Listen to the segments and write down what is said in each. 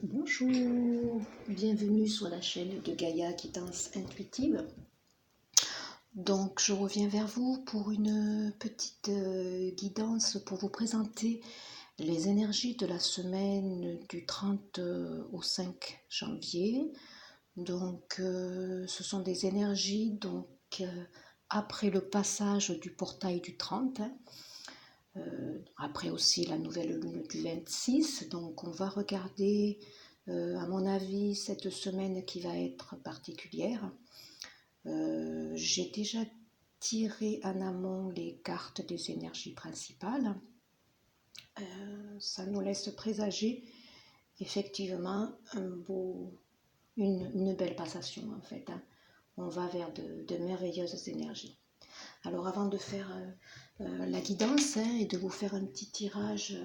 Bonjour, bienvenue sur la chaîne de Gaïa Guidance Intuitive. Donc je reviens vers vous pour une petite guidance pour vous présenter les énergies de la semaine du 30 au 5 janvier. Donc ce sont des énergies après le passage du portail du 30. Après aussi la nouvelle lune du 26, donc on va regarder à mon avis cette semaine qui va être particulière. J'ai déjà tiré en amont les cartes des énergies principales. Ça nous laisse présager effectivement une belle passation en fait. On va vers de merveilleuses énergies. Alors avant de faire la guidance et de vous faire un petit tirage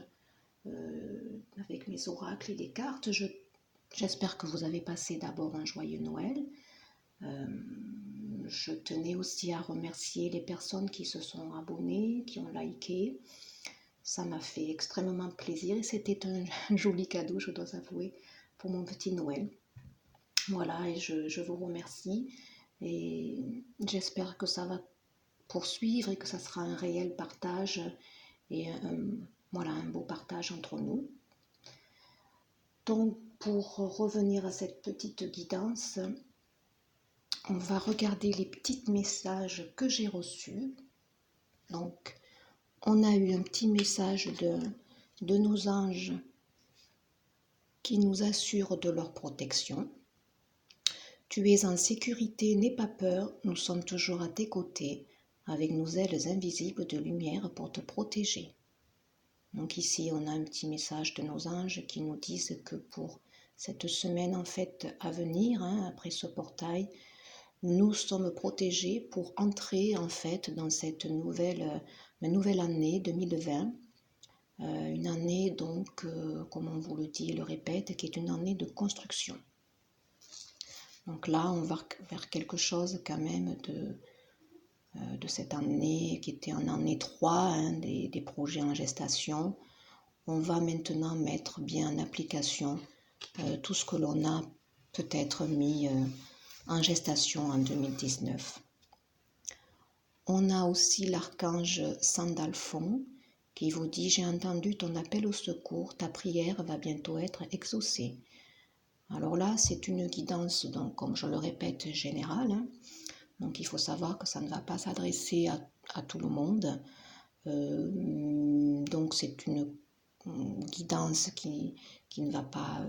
avec mes oracles et les cartes, j'espère que vous avez passé d'abord un joyeux Noël. Je tenais aussi à remercier les personnes qui se sont abonnées, qui ont liké. Ça m'a fait extrêmement plaisir et c'était un joli cadeau, je dois avouer, pour mon petit Noël. Voilà, et je vous remercie et j'espère que ça va poursuivre et que ça sera un réel partage et un beau partage entre nous. Donc pour revenir à cette petite guidance, on va regarder les petits messages que j'ai reçus. Donc on a eu un petit message de nos anges qui nous assurent de leur protection. Tu es en sécurité, n'aie pas peur, nous sommes toujours à tes côtés, avec nos ailes invisibles de lumière pour te protéger. Donc ici, on a un petit message de nos anges qui nous disent que pour cette semaine en fait à venir, après ce portail, nous sommes protégés pour entrer en fait dans cette nouvelle année 2020. Une année donc, comme on vous le dit et le répète, qui est une année de construction. Donc là, on va vers quelque chose quand même de cette année qui était en année 3, des projets en gestation. On va maintenant mettre bien en application tout ce que l'on a peut-être mis en gestation en 2019. On a aussi l'archange Sandalphon qui vous dit « J'ai entendu ton appel au secours, ta prière va bientôt être exaucée ». Alors là, c'est une guidance, donc, comme je le répète, générale. Donc il faut savoir que ça ne va pas s'adresser à tout le monde. Donc c'est une guidance qui ne va pas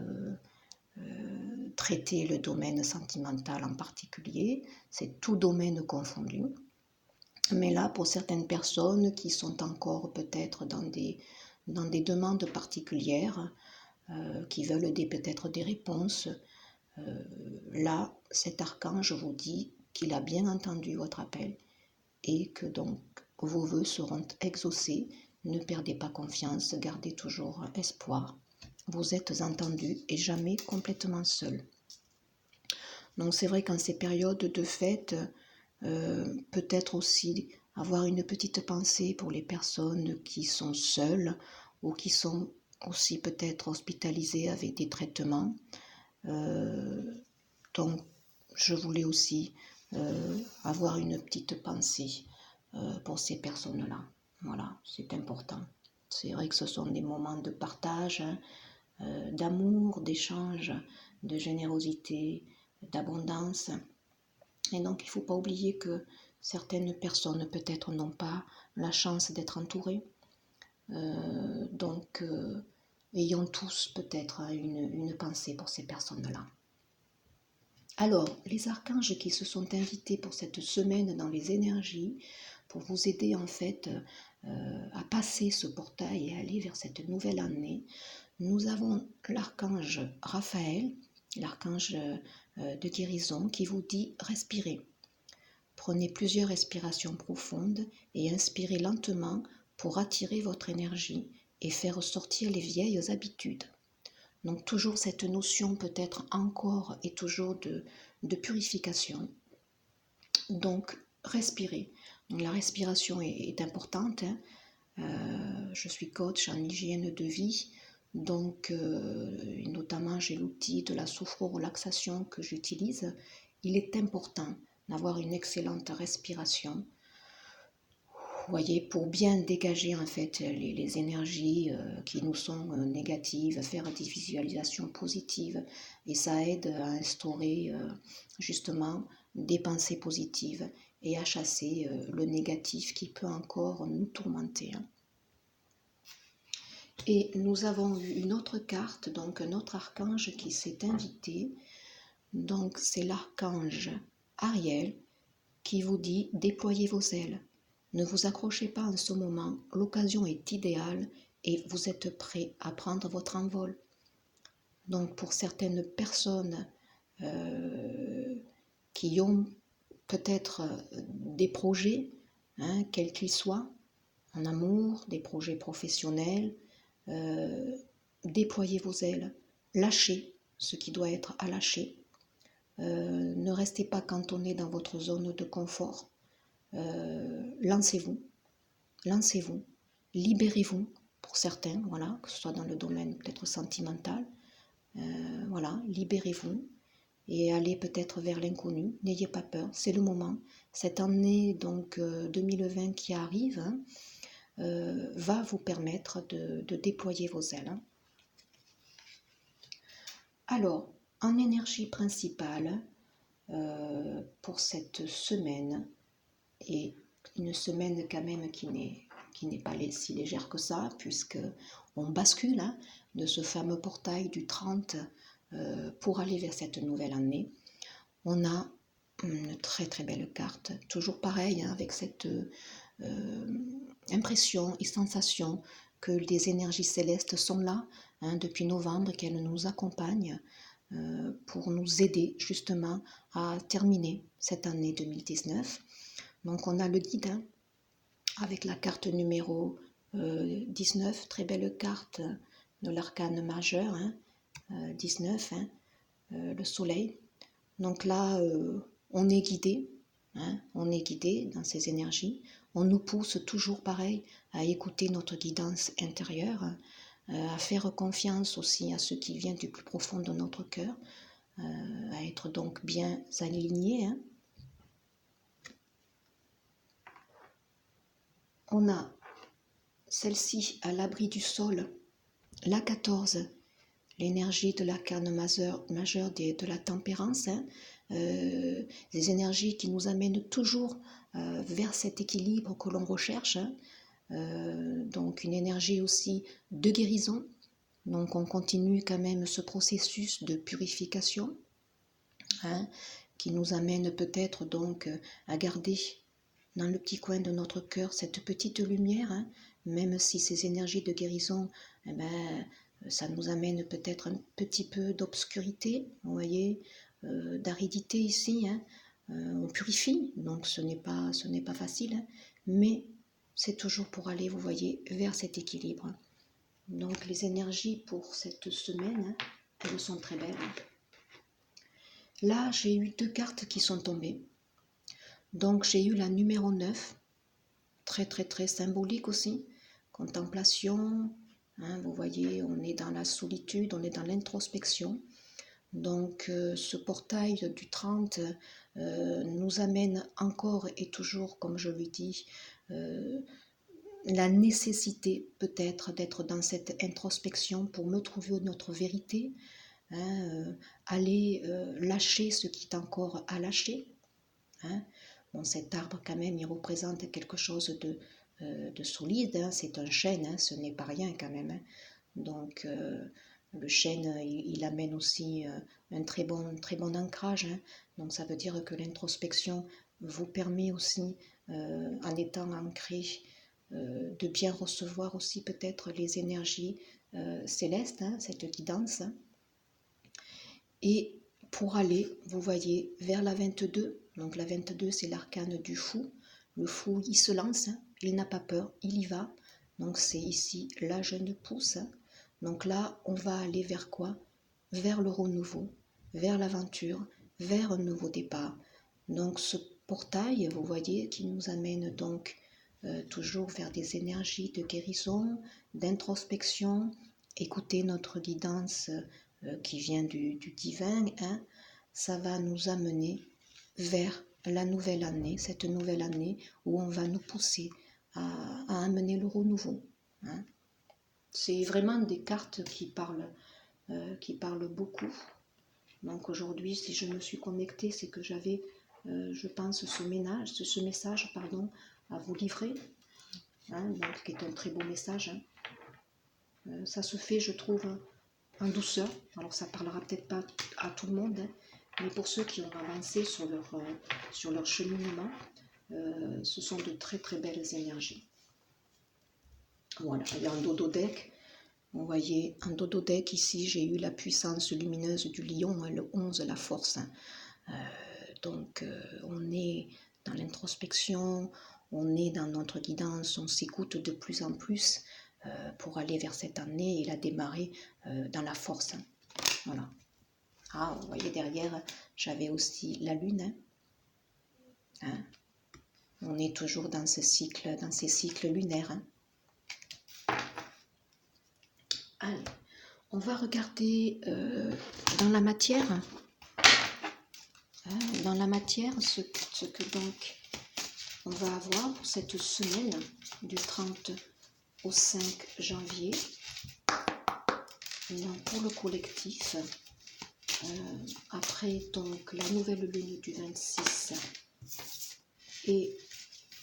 traiter le domaine sentimental en particulier. C'est tout domaine confondu. Mais là, pour certaines personnes qui sont encore peut-être dans des demandes particulières, qui veulent peut-être des réponses, là, cet archange vous dit qu'il a bien entendu votre appel et que donc vos vœux seront exaucés. Ne perdez pas confiance, gardez toujours espoir. Vous êtes entendu et jamais complètement seul. Donc c'est vrai qu'en ces périodes de fête, peut-être aussi avoir une petite pensée pour les personnes qui sont seules ou qui sont aussi peut-être hospitalisées avec des traitements. Donc je voulais aussi avoir une petite pensée pour ces personnes-là. Voilà, c'est important. C'est vrai que ce sont des moments de partage, d'amour, d'échange, de générosité, d'abondance. Et donc il ne faut pas oublier que certaines personnes peut-être n'ont pas la chance d'être entourées. Donc ayons tous peut-être une pensée pour ces personnes-là. Alors, les archanges qui se sont invités pour cette semaine dans les énergies, pour vous aider en fait à passer ce portail et aller vers cette nouvelle année, nous avons l'archange Raphaël, l'archange de guérison, qui vous dit respirez. Prenez plusieurs respirations profondes et inspirez lentement pour attirer votre énergie et faire sortir les vieilles habitudes. Donc toujours cette notion peut-être encore et toujours de purification. Donc respirez. Donc, la respiration est importante. Je suis coach en hygiène de vie. Donc, notamment, j'ai l'outil de la sophro-relaxation que j'utilise. Il est important d'avoir une excellente respiration. Vous voyez, pour bien dégager en fait les énergies qui nous sont négatives, faire des visualisations positives, et ça aide à instaurer justement des pensées positives et à chasser le négatif qui peut encore nous tourmenter. Et nous avons eu une autre carte, donc un autre archange qui s'est invité. Donc c'est l'archange Ariel qui vous dit déployez vos ailes. Ne vous accrochez pas en ce moment, l'occasion est idéale et vous êtes prêt à prendre votre envol. Donc pour certaines personnes qui ont peut-être des projets, quels qu'ils soient, en amour, des projets professionnels, déployez vos ailes, lâchez ce qui doit être à lâcher, ne restez pas cantonné dans votre zone de confort, lancez-vous, libérez-vous pour certains, voilà, que ce soit dans le domaine peut-être sentimental, voilà, libérez-vous et allez peut-être vers l'inconnu, n'ayez pas peur, c'est le moment. Cette année donc 2020 qui arrive, va vous permettre de déployer vos ailes. Alors, en énergie principale, pour cette semaine, et une semaine quand même qui n'est pas si légère que ça, puisque on bascule de ce fameux portail du 30 pour aller vers cette nouvelle année. On a une très très belle carte, toujours pareil, avec cette impression et sensation que les énergies célestes sont là depuis novembre, qu'elles nous accompagnent pour nous aider justement à terminer cette année 2019. Donc on a le guide avec la carte numéro 19, très belle carte de l'arcane majeur, 19, le soleil. Donc là, on est guidé, on est guidé dans ces énergies. On nous pousse toujours pareil à écouter notre guidance intérieure, à faire confiance aussi à ce qui vient du plus profond de notre cœur, à être donc bien aligné. On a celle-ci à l'abri du sol, la 14, l'énergie de l'arcane majeur de la tempérance, des énergies qui nous amènent toujours vers cet équilibre que l'on recherche, donc une énergie aussi de guérison. Donc on continue quand même ce processus de purification qui nous amène peut-être donc à garder dans le petit coin de notre cœur cette petite lumière, même si ces énergies de guérison, ça nous amène peut-être un petit peu d'obscurité, vous voyez, d'aridité ici, on purifie, donc ce n'est pas facile, mais c'est toujours pour aller, vous voyez, vers cet équilibre. Donc les énergies pour cette semaine, elles sont très belles. Là, j'ai eu 2 cartes qui sont tombées. Donc j'ai eu la numéro 9, très très très symbolique aussi, contemplation, vous voyez, on est dans la solitude, on est dans l'introspection. Donc ce portail du 30 nous amène encore et toujours, comme je le dis, la nécessité peut-être d'être dans cette introspection pour me trouver notre vérité, aller lâcher ce qui est encore à lâcher. Bon, cet arbre quand même, il représente quelque chose de solide, c'est un chêne, ce n'est pas rien quand même. Donc le chêne, il amène aussi un très bon ancrage. Donc ça veut dire que l'introspection vous permet aussi, en étant ancré, de bien recevoir aussi peut-être les énergies célestes, cette guidance. Et pour aller, vous voyez, vers la 22, donc la 22 c'est l'arcane du fou. Le fou, il se lance, il n'a pas peur, il y va. Donc c'est ici la jeune pousse. Donc là, on va aller vers quoi? Vers le renouveau, vers l'aventure, vers un nouveau départ. Donc ce portail, vous voyez, qui nous amène donc toujours vers des énergies de guérison, d'introspection, écouter notre guidance qui vient du divin, hein, ça va nous amener vers la nouvelle année, cette nouvelle année où on va nous pousser à amener le renouveau. Hein. C'est vraiment des cartes qui parlent beaucoup. Donc aujourd'hui, si je me suis connectée, c'est que j'avais, je pense, ce message à vous livrer, hein, donc, qui est un très beau message. Hein. Ça se fait, je trouve, en douceur. Alors ça parlera peut-être pas à tout le monde, hein, mais pour ceux qui ont avancé sur leur cheminement, ce sont de très très belles énergies. Voilà, il y a un dodo deck. Vous voyez, un dodo deck ici, j'ai eu la puissance lumineuse du lion, hein, le 11, la force. Donc on est dans l'introspection, on est dans notre guidance, on s'écoute de plus en plus pour aller vers cette année et la démarrer dans la force. Hein. Voilà. Ah, vous voyez derrière, j'avais aussi la lune. Hein. Hein. On est toujours dans ces cycles lunaires. Hein. Allez, on va regarder dans la matière. Hein, dans la matière, ce que donc on va avoir pour cette semaine du 30 au 5 janvier. Donc pour le collectif, après donc la nouvelle lune du 26 et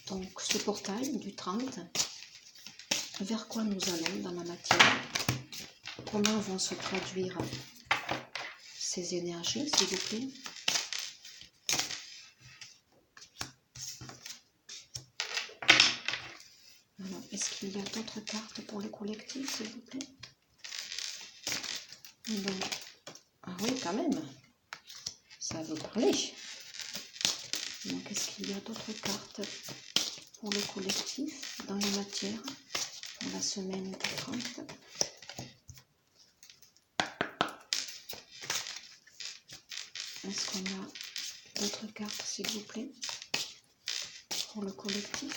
donc ce portail du 30, vers quoi nous allons dans la matière, comment vont se traduire ces énergies, s'il vous plaît. Alors, est-ce qu'il y a d'autres cartes pour le collectif, s'il vous plaît? Donc, ah oui, quand même, ça veut parler. Donc, est-ce qu'il y a d'autres cartes pour le collectif dans la matière pour la semaine du 30? Est-ce qu'on a d'autres cartes, s'il vous plaît, pour le collectif?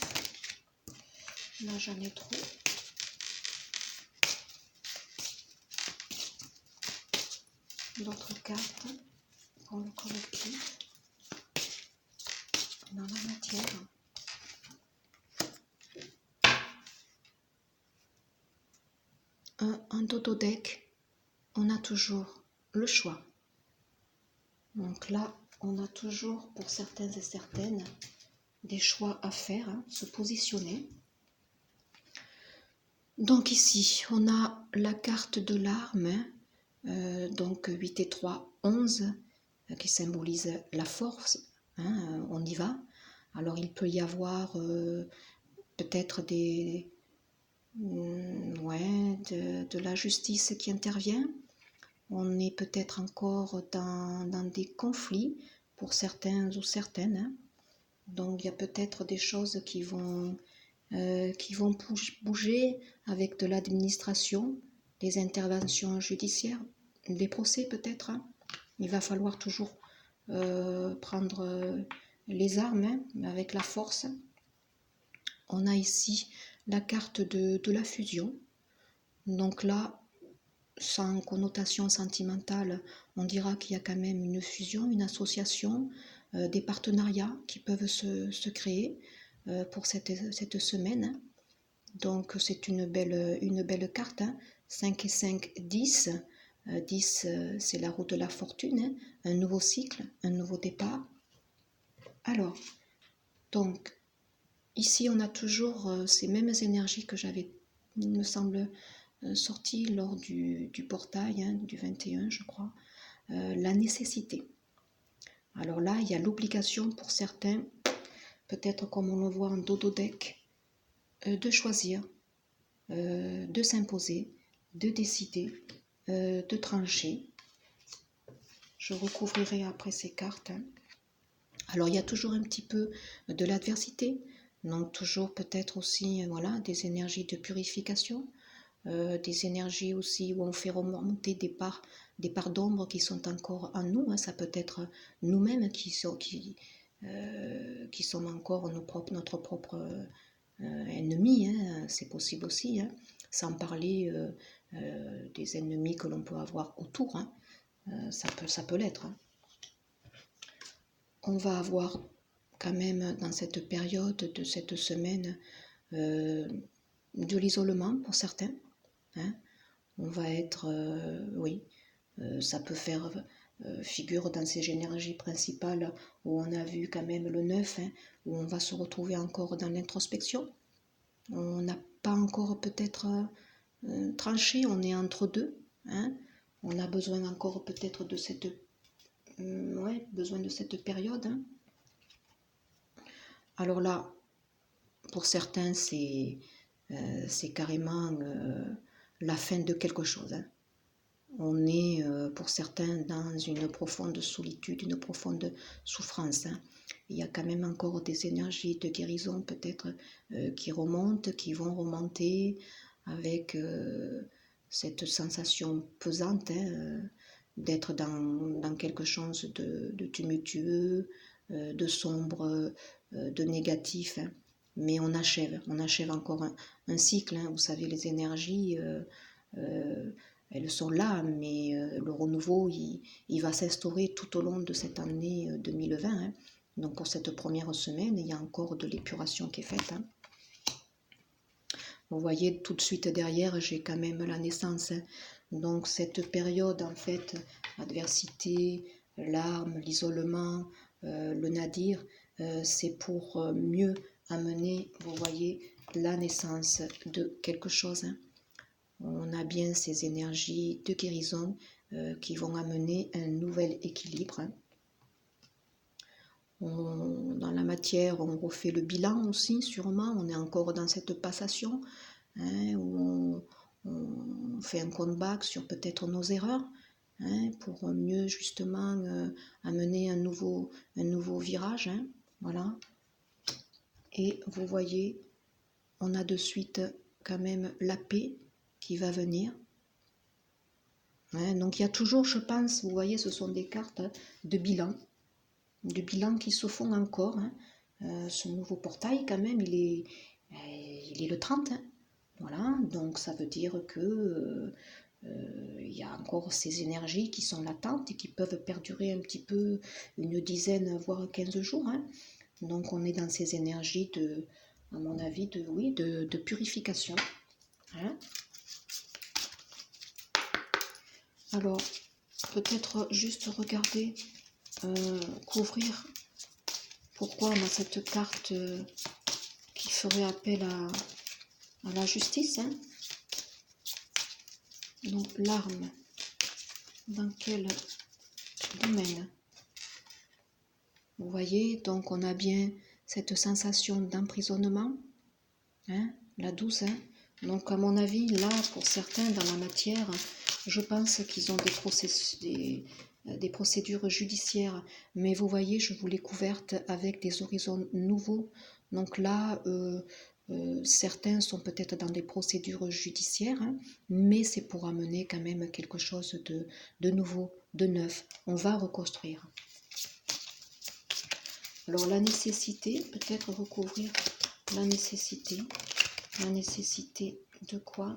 Là, j'en ai trop. D'autres cartes pour le collectif dans la matière. Un dodo deck, on a toujours le choix. Donc là, on a toujours, pour certains et certaines, des choix à faire, hein, se positionner. Donc ici, on a la carte de l'arme, donc 8 et 3, 11, qui symbolise la force, hein, on y va. Alors il peut y avoir peut-être de la justice qui intervient. On est peut-être encore dans des conflits pour certains ou certaines. Hein. Donc il y a peut-être des choses qui vont bouger avec de l'administration, des interventions judiciaires, des procès peut-être. Hein. Il va falloir toujours prendre les armes, hein, avec la force. On a ici la carte de la fusion. Donc là, sans connotation sentimentale, on dira qu'il y a quand même une fusion, une association, des partenariats qui peuvent se créer pour cette semaine. Donc c'est une belle carte, hein. 5 et 5, 10. 10, c'est la roue de la fortune, hein. Un nouveau cycle, un nouveau départ. Alors, donc, ici on a toujours ces mêmes énergies que j'avais, il me semble, sorties lors du portail, hein, du 21, je crois. La nécessité. Alors là, il y a l'obligation pour certains, peut-être comme on le voit en dodo deck, de choisir, de s'imposer, de décider, de trancher. Je recouvrirai après ces cartes. Hein. Alors il y a toujours un petit peu de l'adversité, donc toujours peut-être aussi voilà, des énergies de purification, des énergies aussi où on fait remonter des parts d'ombre qui sont encore en nous. Hein. Ça peut être nous-mêmes qui sommes encore notre propre ennemi, hein. C'est possible aussi, hein. Sans parler des ennemis que l'on peut avoir autour, hein. Ça peut l'être, hein. On va avoir quand même dans cette période de cette semaine de l'isolement pour certains, hein. On va être, oui, ça peut faire figure dans ces énergies principales où on a vu quand même le 9, hein, où on va se retrouver encore dans l'introspection. On n'a pas encore peut-être tranché, on est entre deux, hein. On a besoin encore peut-être de cette, besoin de cette période, hein. Alors là, pour certains, c'est carrément la fin de quelque chose, hein. On est pour certains dans une profonde solitude, une profonde souffrance, hein. Il y a quand même encore des énergies de guérison peut-être qui remontent, qui vont remonter avec cette sensation pesante, hein, d'être dans quelque chose de tumultueux, de sombre, de négatif, hein. Mais on achève encore un cycle, hein. Vous savez, les énergies, elles sont là, mais le renouveau, il va s'instaurer tout au long de cette année 2020, hein. Donc pour cette première semaine, il y a encore de l'épuration qui est faite, hein. Vous voyez, tout de suite derrière, j'ai quand même la naissance, hein. Donc cette période, en fait, adversité, larmes, l'isolement, le nadir, c'est pour mieux amener, vous voyez, la naissance de quelque chose, hein. On a bien ces énergies de guérison qui vont amener un nouvel équilibre, hein. Dans la matière, on refait le bilan aussi, sûrement. On est encore dans cette passation, hein, où on fait un comeback sur peut-être nos erreurs, hein, pour mieux justement amener un nouveau virage, hein, voilà. Et vous voyez, on a de suite quand même la paix qui va venir. Ouais, donc il y a toujours, je pense, vous voyez, ce sont des cartes de bilan qui se font encore, hein. Ce nouveau portail, quand même, il est le 30, hein. Voilà, donc ça veut dire que il y a encore ces énergies qui sont latentes et qui peuvent perdurer un petit peu une dizaine, voire 15 jours, hein. Donc on est dans ces énergies de, à mon avis, de purification, hein. Alors, peut-être juste regarder, couvrir pourquoi on a cette carte qui ferait appel à la justice, hein. Donc, l'arme, dans quel domaine? Vous voyez, donc on a bien cette sensation d'emprisonnement, hein, la 12, hein. Donc, à mon avis, là, pour certains, dans la matière, je pense qu'ils ont des procédures judiciaires. Mais vous voyez, je vous l'ai couverte avec des horizons nouveaux. Donc là, certains sont peut-être dans des procédures judiciaires, hein, mais c'est pour amener quand même quelque chose de nouveau, de neuf. On va reconstruire. Alors la nécessité, peut-être recouvrir la nécessité. La nécessité de quoi?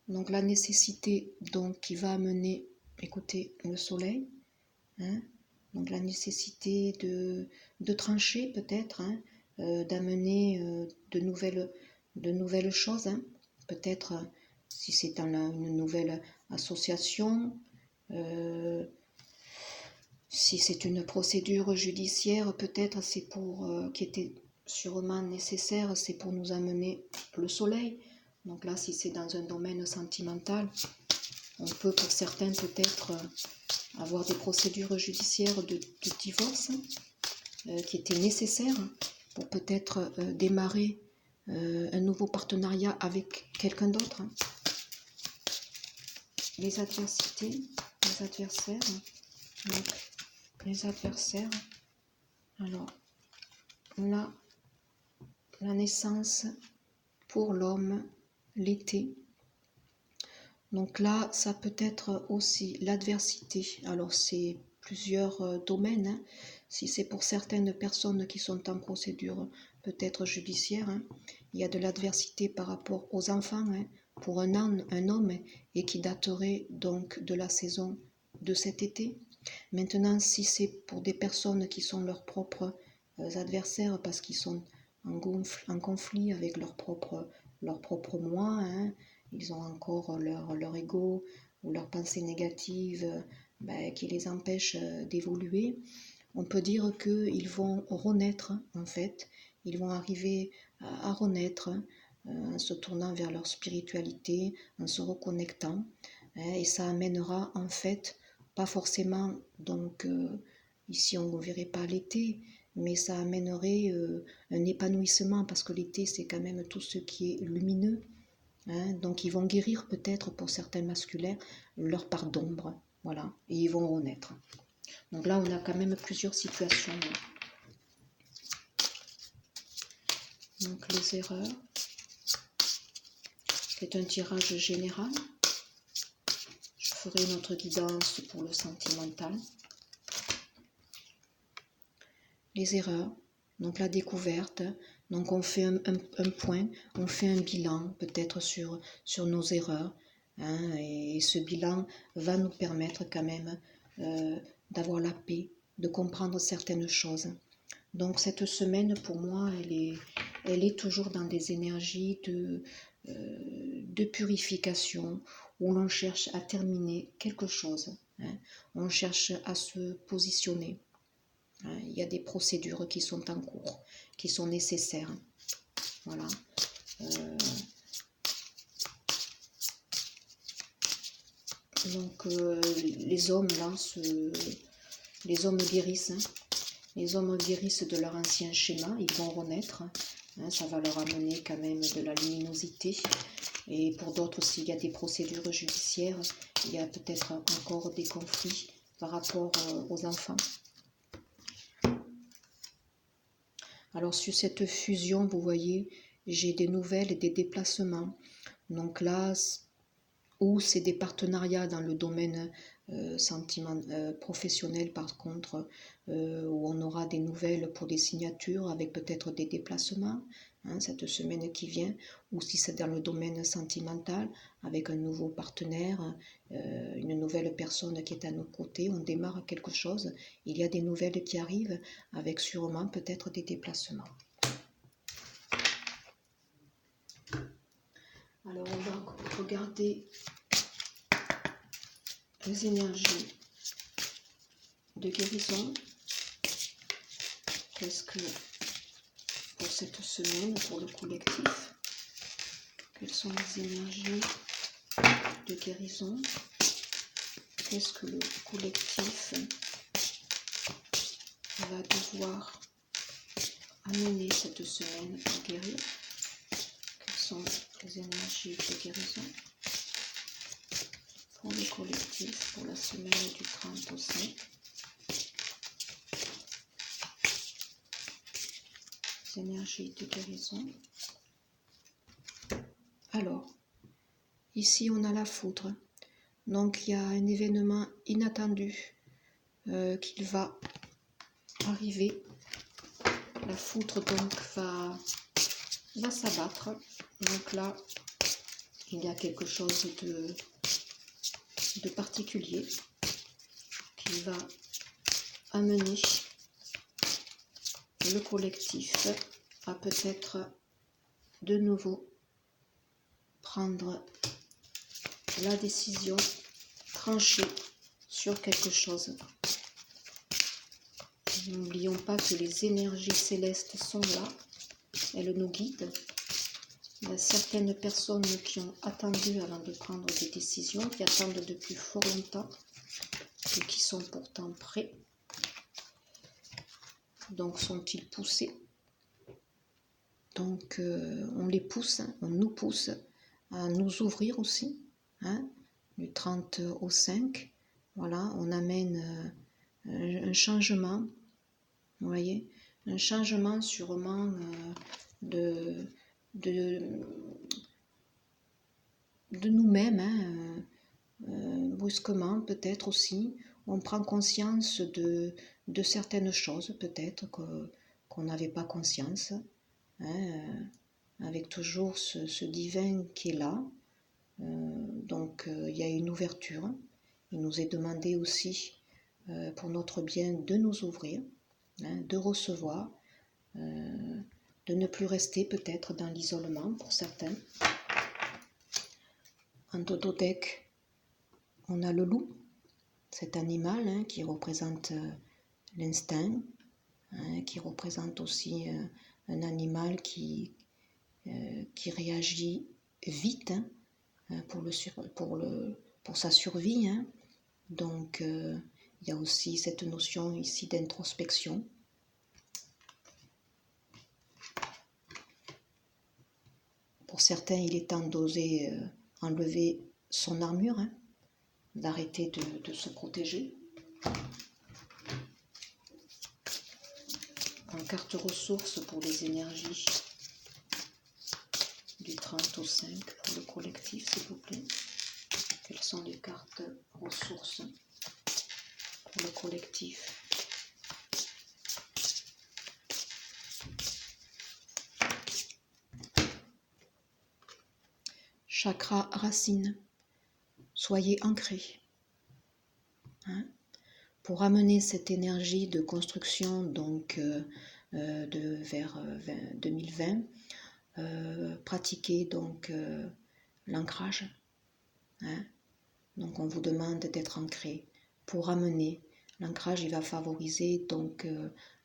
Donc la nécessité donc qui va amener, écoutez, le soleil, hein, donc la nécessité de trancher peut-être, hein, d'amener de nouvelles choses, hein, peut-être si c'est dans une nouvelle association, si c'est une procédure judiciaire, peut-être c'est pour qui était sûrement nécessaire, c'est pour nous amener le soleil. Donc là, si c'est dans un domaine sentimental, on peut pour certains peut-être avoir des procédures judiciaires de divorce qui étaient nécessaires pour peut-être démarrer un nouveau partenariat avec quelqu'un d'autre. Les adversités, les adversaires, donc les adversaires. Alors là, la naissance pour l'homme, l'été. Donc là, ça peut être aussi l'adversité. Alors c'est plusieurs domaines, hein. Si c'est pour certaines personnes qui sont en procédure peut-être judiciaire, hein, il y a de l'adversité par rapport aux enfants, hein, pour un homme et qui daterait donc de la saison de cet été. Maintenant, si c'est pour des personnes qui sont leurs propres adversaires parce qu'ils sont en conflit avec leur propre moi, hein, ils ont encore leur ego ou leurs pensées négatives qui les empêchent d'évoluer, on peut dire qu'ils vont renaître en fait, ils vont arriver à renaître en se tournant vers leur spiritualité, en se reconnectant, hein, et ça amènera en fait, pas forcément, donc ici on ne verrait pas l'été, mais ça amènerait un épanouissement parce que l'été c'est quand même tout ce qui est lumineux, hein, donc ils vont guérir peut-être pour certains masculins leur part d'ombre, voilà, et ils vont renaître. Donc là on a quand même plusieurs situations. Donc les erreurs, c'est un tirage général. Je ferai une autre guidance pour le sentimental. Les erreurs, donc la découverte, donc on fait un point, on fait un bilan peut-être sur nos erreurs, hein, et ce bilan va nous permettre quand même d'avoir la paix, de comprendre certaines choses. Donc cette semaine pour moi elle est toujours dans des énergies de purification où l'on cherche à terminer quelque chose, hein, on cherche à se positionner. Il y a des procédures qui sont en cours, qui sont nécessaires. Voilà. Donc les hommes là, les hommes guérissent. Hein. Les hommes guérissent de leur ancien schéma, ils vont renaître. Hein, ça va leur amener quand même de la luminosité. Et pour d'autres, s'il y a des procédures judiciaires, il y a peut-être encore des conflits par rapport aux enfants. Alors sur cette fusion, vous voyez, j'ai des nouvelles et des déplacements. Donc là, où c'est des partenariats dans le domaine professionnel par contre, où on aura des nouvelles pour des signatures avec peut-être des déplacements, hein, cette semaine qui vient, ou si c'est dans le domaine sentimental, avec un nouveau partenaire, une nouvelle personne qui est à nos côtés, on démarre quelque chose, il y a des nouvelles qui arrivent avec sûrement peut-être des déplacements. Alors on va regarder les énergies de guérison. Qu'est-ce que pour cette semaine, pour le collectif, quelles sont les énergies de guérison? Qu'est-ce que le collectif va devoir amener cette semaine pour guérir? Quelles sont les énergies de guérison pour le collectif pour la semaine du 30 au 5? Les énergies de guérison. Alors, ici on a la foudre. Donc il y a un événement inattendu qui va arriver. La foudre donc va s'abattre. Donc là, il y a quelque chose de particulier qui va amener le collectif à peut-être de nouveau prendre la décision, trancher sur quelque chose. N'oublions pas que les énergies célestes sont là, elles nous guident. Il y a certaines personnes qui ont attendu avant de prendre des décisions, qui attendent depuis fort longtemps et qui sont pourtant prêts. Donc sont-ils poussés? Donc on les pousse, on nous pousse à nous ouvrir aussi, hein, du 30 au 5. Voilà, on amène un changement, vous voyez, un changement sûrement de nous-mêmes, hein, brusquement peut-être aussi, on prend conscience de certaines choses peut-être qu'on n'avait pas conscience, hein, avec toujours ce divin qui est là, Donc il y a une ouverture. Il nous est demandé aussi, pour notre bien, de nous ouvrir, hein, de recevoir, de ne plus rester peut-être dans l'isolement pour certains. En Totodec, on a le loup, cet animal, hein, qui représente l'instinct, hein, qui représente aussi un animal qui réagit vite, hein, pour sa survie. Hein. Donc il y a aussi cette notion ici d'introspection. Pour certains, il est temps d'oser enlever son armure, hein, d'arrêter de se protéger. En carte ressources pour les énergies du 30 au 5 pour le collectif, s'il vous plaît. Quelles sont les cartes ressources pour le collectif? Chakra racine. Soyez ancrés. Hein, pour amener cette énergie de construction donc vers 2020, pratiquez donc l'ancrage. Hein, donc on vous demande d'être ancré. Pour amener l'ancrage, il va favoriser donc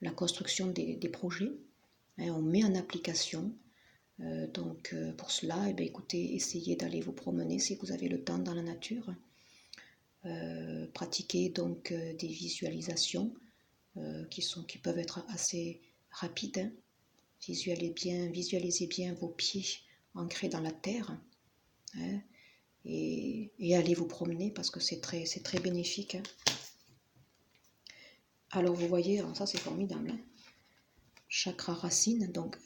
la construction des projets. Hein, on met en application. Donc pour cela, eh bien, écoutez, essayez d'aller vous promener si vous avez le temps dans la nature. Pratiquez donc des visualisations qui peuvent être assez rapides. Hein. Visualisez bien vos pieds ancrés dans la terre, hein, et allez vous promener parce que c'est très bénéfique. Hein. Alors vous voyez, alors ça c'est formidable. Hein. Chakra racine, donc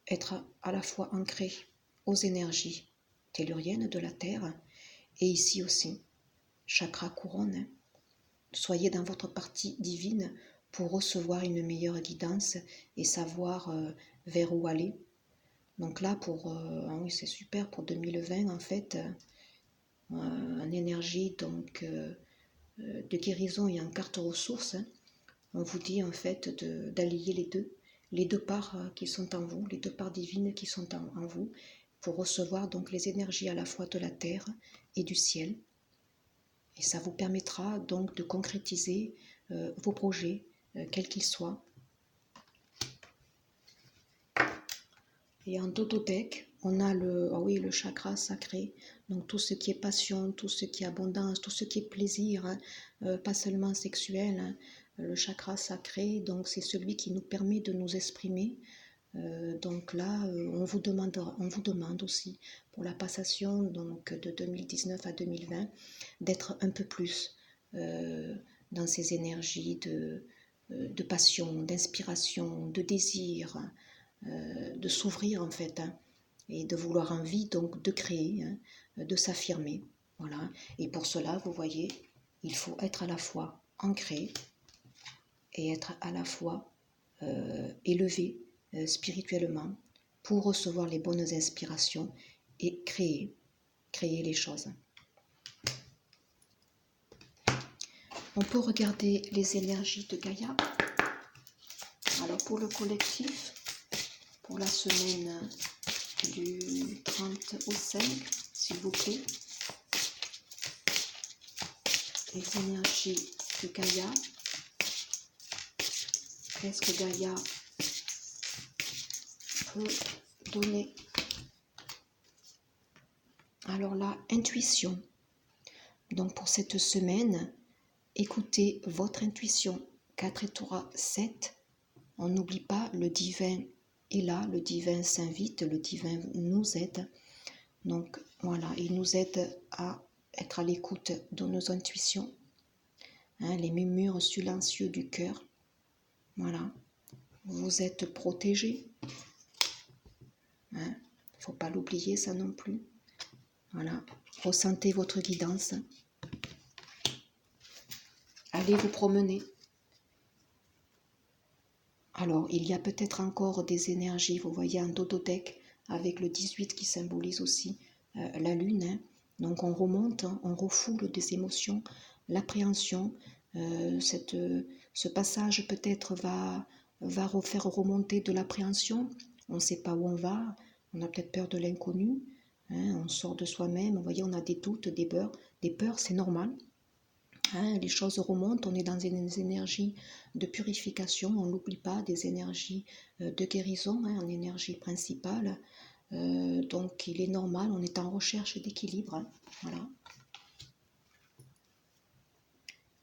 être à la fois ancré aux énergies telluriennes de la terre et ici aussi, chakra couronne. Hein. Soyez dans votre partie divine pour recevoir une meilleure guidance et savoir vers où aller. Donc là, oui, c'est super pour 2020 en fait, en énergie donc de guérison et en carte ressources. Hein, on vous dit en fait d'allier les deux parts qui sont en vous, les deux parts divines qui sont en vous, pour recevoir donc les énergies à la fois de la terre et du ciel. Et ça vous permettra donc de concrétiser vos projets, quels qu'ils soient. Et en Totodec, on a le chakra sacré, donc tout ce qui est passion, tout ce qui est abondance, tout ce qui est plaisir, hein, pas seulement sexuel. Hein. Le chakra sacré, donc c'est celui qui nous permet de nous exprimer. Donc là, on vous demande aussi pour la passation donc de 2019 à 2020 d'être un peu plus dans ces énergies de passion, d'inspiration, de désir, de s'ouvrir en fait, hein, et de vouloir envie donc de créer, hein, de s'affirmer. Voilà. Et pour cela, vous voyez, il faut être à la fois ancré et être à la fois élevé spirituellement pour recevoir les bonnes inspirations et créer les choses. On peut regarder les énergies de Gaïa. Alors pour le collectif, pour la semaine du 30 au 5, s'il vous plaît, les énergies de Gaïa. Qu'est-ce que Gaïa peut donner? Alors là, intuition. Donc pour cette semaine, écoutez votre intuition. 4 et 3, 7. On n'oublie pas, le divin est là, le divin s'invite, le divin nous aide. Donc voilà, il nous aide à être à l'écoute de nos intuitions, hein, les murmures silencieux du cœur. Voilà, vous êtes protégés. Hein, il ne faut pas l'oublier ça non plus. Voilà, ressentez votre guidance. Allez vous promener. Alors, il y a peut-être encore des énergies, vous voyez, en Totodec, avec le 18 qui symbolise aussi la lune, hein, Donc on remonte, hein, on refoule des émotions, l'appréhension. Ce passage peut-être va faire remonter de l'appréhension. On ne sait pas où on va, on a peut-être peur de l'inconnu, hein, on sort de soi-même. Vous voyez, on a des doutes, des peurs, c'est normal. Hein, les choses remontent, on est dans des énergies de purification, on n'oublie pas, des énergies de guérison, hein, en énergie principale. Donc il est normal, on est en recherche d'équilibre. Hein, voilà.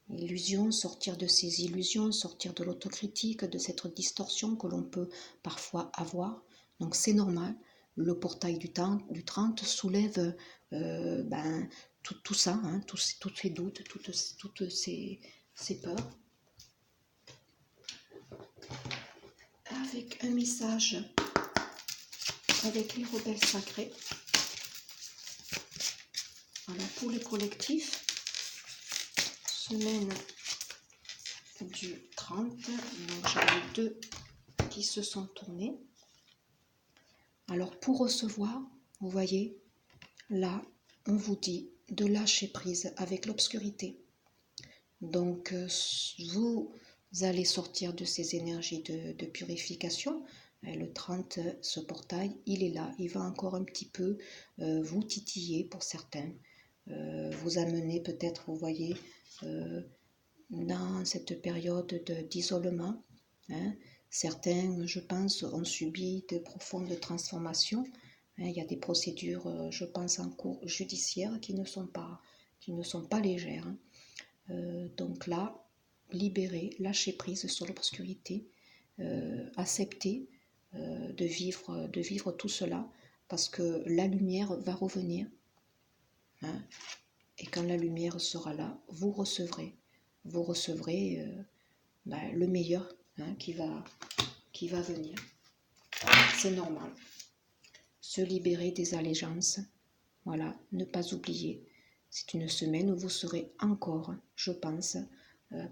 Illusion, sortir de ces illusions, sortir de l'autocritique, de cette distorsion que l'on peut parfois avoir. Donc c'est normal. Le portail du 30 soulève tout ça, hein, tous ces doutes, toutes ces peurs. Avec un message avec les rebelles sacrés. Voilà, pour les collectifs, semaine du 30, donc j'en ai 2 qui se sont tournés. Alors pour recevoir, vous voyez, là, on vous dit de lâcher prise avec l'obscurité. Donc vous allez sortir de ces énergies de purification. Le 30, ce portail, il est là, il va encore un petit peu vous titiller pour certains, vous amener peut-être, vous voyez, dans cette période d'isolement. Hein. Certains, je pense, ont subi de profondes transformations. Hein. Il y a des procédures, je pense, en cours judiciaire qui ne sont pas légères. Hein. Donc là, libérer, lâcher prise sur l'obscurité, accepter de vivre tout cela, parce que la lumière va revenir. Hein. Et quand la lumière sera là, vous recevrez le meilleur, hein, qui va venir. C'est normal. Se libérer des allégeances. Voilà, ne pas oublier. C'est une semaine où vous serez encore, je pense,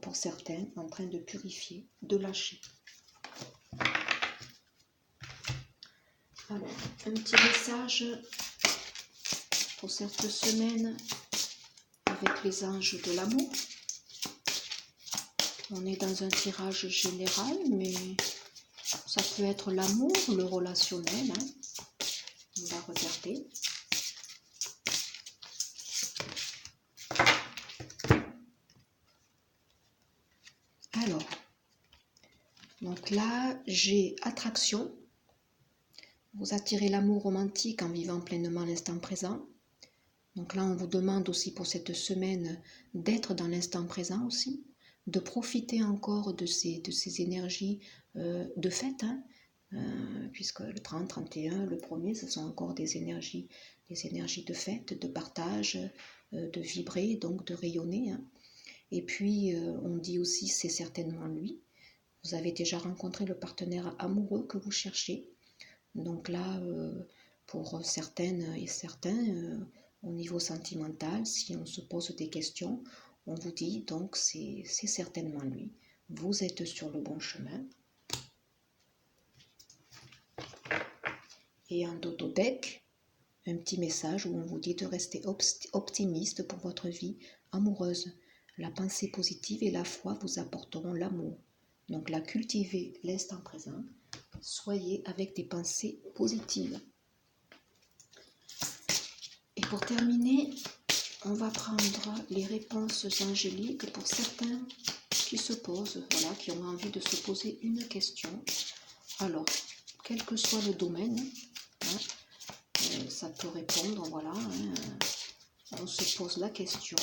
pour certains, en train de purifier, de lâcher. Alors, un petit message pour cette semaine avec les anges de l'amour. On est dans un tirage général, mais ça peut être l'amour, le relationnel. Hein. On va regarder. Alors, donc là, j'ai attraction. Vous attirez l'amour romantique en vivant pleinement l'instant présent. Donc là, on vous demande aussi pour cette semaine d'être dans l'instant présent aussi, de profiter encore de ces énergies de fête, hein, puisque le 30, 31, le 1er, ce sont encore des énergies de fête, de partage, de vibrer, donc de rayonner. Hein. Et puis, on dit aussi, c'est certainement lui. Vous avez déjà rencontré le partenaire amoureux que vous cherchez. Donc là, pour certaines et certains, au niveau sentimental, si on se pose des questions, on vous dit donc c'est certainement lui. Vous êtes sur le bon chemin. Et en dodo-deck, un petit message où on vous dit de rester optimiste pour votre vie amoureuse. La pensée positive et la foi vous apporteront l'amour. Donc là, cultivez l'instant présent. Soyez avec des pensées positives. Et pour terminer, on va prendre les réponses angéliques pour certains qui se posent, voilà, qui ont envie de se poser une question. Alors, quel que soit le domaine, hein, ça peut répondre, voilà, hein, on se pose la question.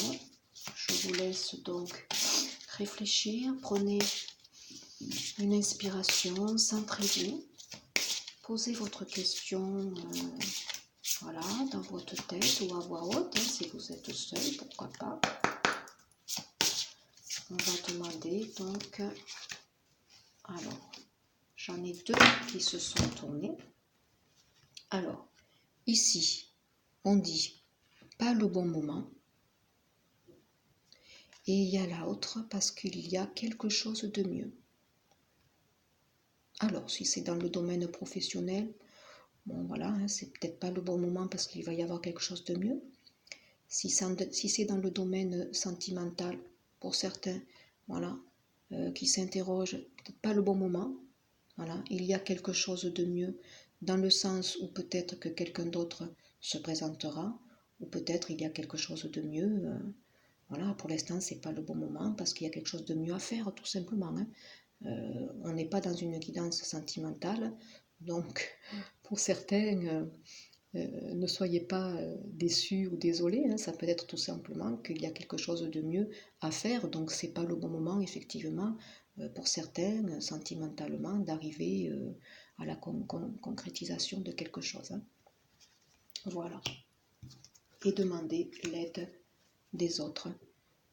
Je vous laisse donc réfléchir, prenez une inspiration, centrez-vous, posez votre question, voilà, dans votre tête ou à voix haute, hein, si vous êtes seul, pourquoi pas. On va demander donc, alors, j'en ai 2 qui se sont tournés. Alors, ici, on dit pas le bon moment. Et il y a l'autre parce qu'il y a quelque chose de mieux. Alors, si c'est dans le domaine professionnel, bon voilà, hein, c'est peut-être pas le bon moment parce qu'il va y avoir quelque chose de mieux. Si c'est dans le domaine sentimental, pour certains, voilà, qui s'interrogent, peut-être pas le bon moment, voilà, il y a quelque chose de mieux dans le sens où peut-être que quelqu'un d'autre se présentera, ou peut-être il y a quelque chose de mieux. Voilà, pour l'instant, c'est pas le bon moment parce qu'il y a quelque chose de mieux à faire, tout simplement. Hein. On n'est pas dans une guidance sentimentale, donc pour certains, ne soyez pas déçus ou désolés, hein. Ça peut être tout simplement qu'il y a quelque chose de mieux à faire, donc c'est pas le bon moment, effectivement, pour certains, sentimentalement, d'arriver à la concrétisation de quelque chose. Hein. Voilà. Et demander l'aide des autres.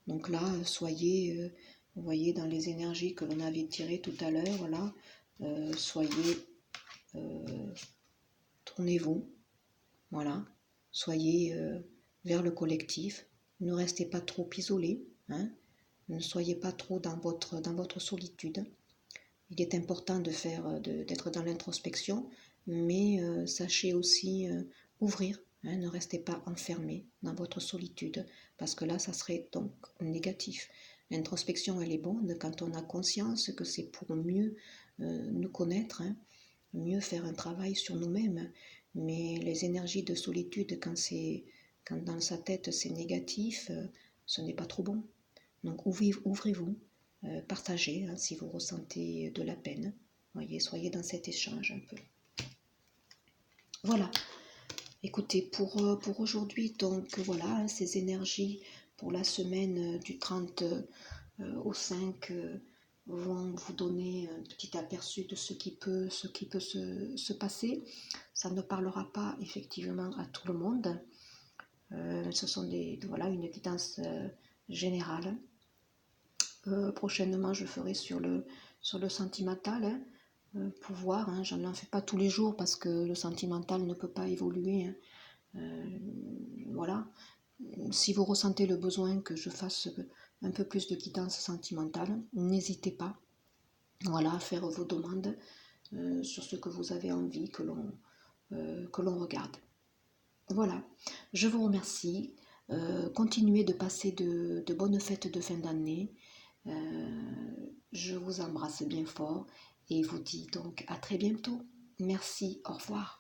Donc là, soyez, vous voyez, dans les énergies que l'on avait tirées tout à l'heure, là, soyez, tournez-vous, voilà, soyez vers le collectif, ne restez pas trop isolés, hein, ne soyez pas trop dans votre solitude. Il est important d'être dans l'introspection, mais sachez aussi ouvrir, hein, ne restez pas enfermés dans votre solitude, parce que là, ça serait donc négatif. L'introspection, elle est bonne quand on a conscience que c'est pour mieux nous connaître, hein, mieux faire un travail sur nous-mêmes. Mais les énergies de solitude, quand dans sa tête c'est négatif, ce n'est pas trop bon. Donc ouvrez-vous, partagez hein, si vous ressentez de la peine. Voyez, soyez dans cet échange un peu. Voilà. Écoutez, pour aujourd'hui, donc voilà, hein, ces énergies pour la semaine du 30 au 5 vont vous donner un petit aperçu de ce qui peut se passer. Ça ne parlera pas effectivement à tout le monde. Ce sont voilà, une guidance générale. Prochainement, je ferai sur le sentimental, hein, pour voir. Hein, je n'en fais pas tous les jours parce que le sentimental ne peut pas évoluer. Hein. Voilà. Si vous ressentez le besoin que je fasse un peu plus de guidance sentimentale, n'hésitez pas, voilà, à faire vos demandes sur ce que vous avez envie que l'on regarde. Voilà, je vous remercie. Continuez de passer de bonnes fêtes de fin d'année. Je vous embrasse bien fort et vous dis donc à très bientôt. Merci, au revoir.